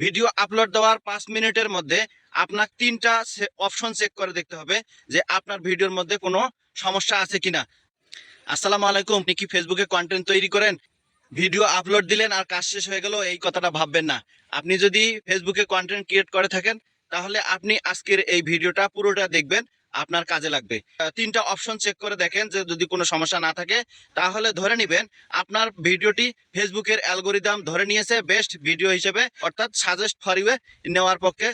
Video upload দেওয়ার 5 মিনিটের মধ্যে আপনার 3টা অপশন চেক করে দেখতে হবে যে আপনার ভিডিওর মধ্যে কোনো সমস্যা আছে কিনা। আসসালামু আলাইকুম। আপনি কি ফেসবুকে কন্টেন্ট তৈরি করেন, ভিডিও আপলোড দিলেন আর কাজ শেষ হয়ে গেল, এই কথাটা ভাববেন না। আপনি যদি ফেসবুকে কন্টেন্ট ক্রিয়েট করে থাকেন তাহলে আপনি আজকের এই ভিডিওটা পুরোটা দেখবেন, আপনার কাজে লাগবে। 3টা অপশন চেক করে দেখেন যে যদি কোনো সমস্যা না থাকে তাহলে ধরে নেবেন আপনার ভিডিওটি ফেসবুকের অ্যালগোরিদম ধরে নিয়েছে বেস্ট ভিডিও হিসেবে, অর্থাৎ সাজেস্ট ফর ইউ নেওয়ার পক্ষে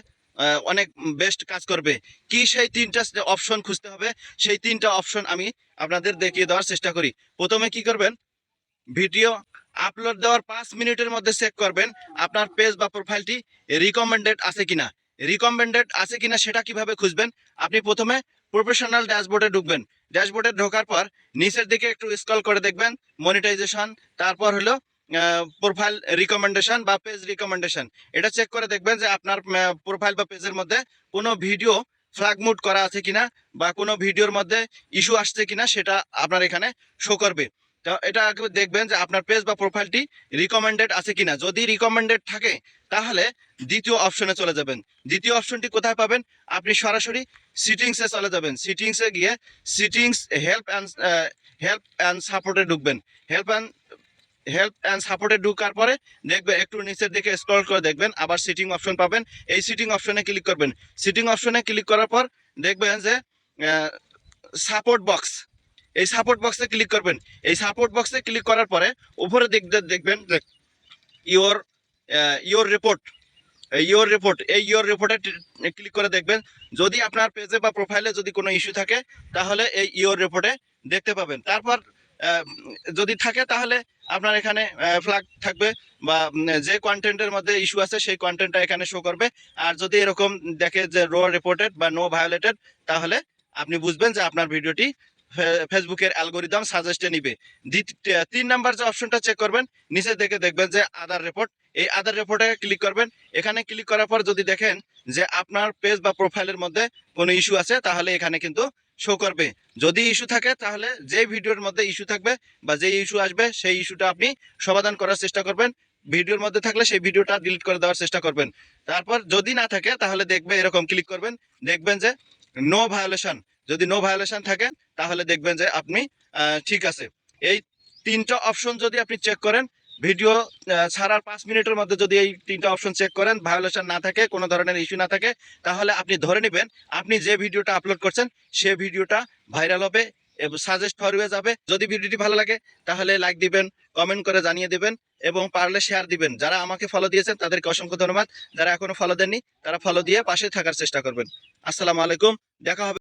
অনেক বেস্ট কাজ করবে। কি সেই 3টা অপশন খুঁজতে হবে, সেই 3টা অপশন আমি আপনাদের দেখিয়ে দেওয়ার চেষ্টা করি। প্রথমে কি করবেন, ভিডিও আপলোড দেওয়ার 5 মিনিটের মধ্যে চেক করবেন আপনার পেজ বা প্রোফাইলটি রিকমেন্ডেড আছে কিনা। রিকমেন্ডেড আছে কিনা সেটা কিভাবে খুঁজবেন, আপনি প্রথমে প্রফেশনাল ড্যাশবোর্ডে ঢুকবেন। ড্যাশবোর্ডে ঢোকার পর নিচের দিকে একটু স্ক্রল করে দেখবেন মনিটাইজেশন, তারপর হলো প্রোফাইল রিকমেন্ডেশন বা পেজ রিকমেন্ডেশন। এটা চেক করে দেখবেন যে আপনার প্রোফাইল বা পেজের মধ্যে কোনো ভিডিও ফ্ল্যাগ মুড করা আছে কিনা বা কোনো ভিডিওর মধ্যে ইস্যু আসছে কিনা সেটা আপনার এখানে শো করবে। তো এটা দেখবেন যে আপনার পেজ বা প্রোফাইলটি রিকমেন্ডেড আছে কিনা। যদি রিকমেন্ডেড থাকে তাহলে দ্বিতীয় অপশনে চলে যাবেন। দ্বিতীয় অপশনটি কোথায় পাবেন, আপনি সরাসরি সিটিংসে চলে যাবেন। সিটিংসে গিয়ে সিটিংস হেল্প অ্যান্ড সাপোর্টে ঢুকবেন। হেল্প অ্যান্ড সাপোর্টে ঢুকার পরে দেখবেন একটু নিচের দিকে স্ক্রল করে দেখবেন আবার সিটিং অপশন পাবেন। এই সিটিং অপশনে ক্লিক করবেন। সিটিং অপশনে ক্লিক করার পর দেখবেন যে সাপোর্ট বক্স, এই সাপোর্ট বক্সে ক্লিক করবেন। এই সাপোর্ট বক্সে ক্লিক করার পরে উপরে দেখবেন ইওর ইওর রিপোর্ট, ইওর রিপোর্টে ক্লিক করে দেখবেন যদি আপনার পেজে বা প্রোফাইলে যদি কোনো ইস্যু থাকে তাহলে এই ইওর রিপোর্টে দেখতে পাবেন। তারপর যদি থাকে তাহলে আপনার এখানে ফ্ল্যাগ থাকবে বা যে কন্টেন্টের মধ্যে ইস্যু আছে সেই কন্টেন্টটা এখানে শো করবে। আর যদি এরকম দেখে যে নো রিপোর্টেড বা নো ভায়োলেটেড তাহলে আপনি বুঝবেন যে আপনার ভিডিওটি ফেসবুকের অ্যালগোরিদম সাজেস্টে নিবে। 3 নাম্বার যে অপশনটা চেক করবেন, নিচে দেখে দেখবেন যে আদার রিপোর্ট, এই আদার রিপোর্টে ক্লিক করবেন। এখানে ক্লিক করার পর যদি দেখেন যে আপনার পেজ বা প্রোফাইলের মধ্যে কোনো ইস্যু আছে তাহলে এখানে কিন্তু শো করবে। যদি ইস্যু থাকে তাহলে যে ভিডিওর মধ্যে ইস্যু থাকবে বা যে ইস্যু আসবে সেই ইস্যুটা আপনি সমাধান করার চেষ্টা করবেন। ভিডিওর মধ্যে থাকলে সেই ভিডিওটা ডিলিট করে দেওয়ার চেষ্টা করবেন। তারপর যদি না থাকে তাহলে দেখবে এরকম ক্লিক করবেন, দেখবেন যে নো ভায়োলেশন। যদি নো ভায়োলেশন থাকে তাহলে দেখবেন যে আপনি ঠিক আছে। এই 3টা অপশন যদি আপনি চেক করেন, ভিডিও ছাড়ার 5 মিনিটের মধ্যে যদি এই 3টা অপশন চেক করেন, ভায়োলেশন না থাকে, কোনো ধরনের ইস্যু না থাকে, তাহলে আপনি ধরে নেবেন আপনি যে ভিডিওটা আপলোড করছেন সে ভিডিওটা ভাইরাল হবে এবং সাজেস্ট ফর ইউ যাবে। যদি ভিডিওটি ভালো লাগে তাহলে লাইক দিবেন, কমেন্ট করে জানিয়ে দিবেন এবং পারলে শেয়ার দিবেন। যারা আমাকে ফলো দিয়েছেন তাদেরকে অসংখ্য ধন্যবাদ। যারা এখনো ফলো দেননি তারা ফলো দিয়ে পাশে থাকার চেষ্টা করবেন। আসসালামু আলাইকুম, দেখা হবে।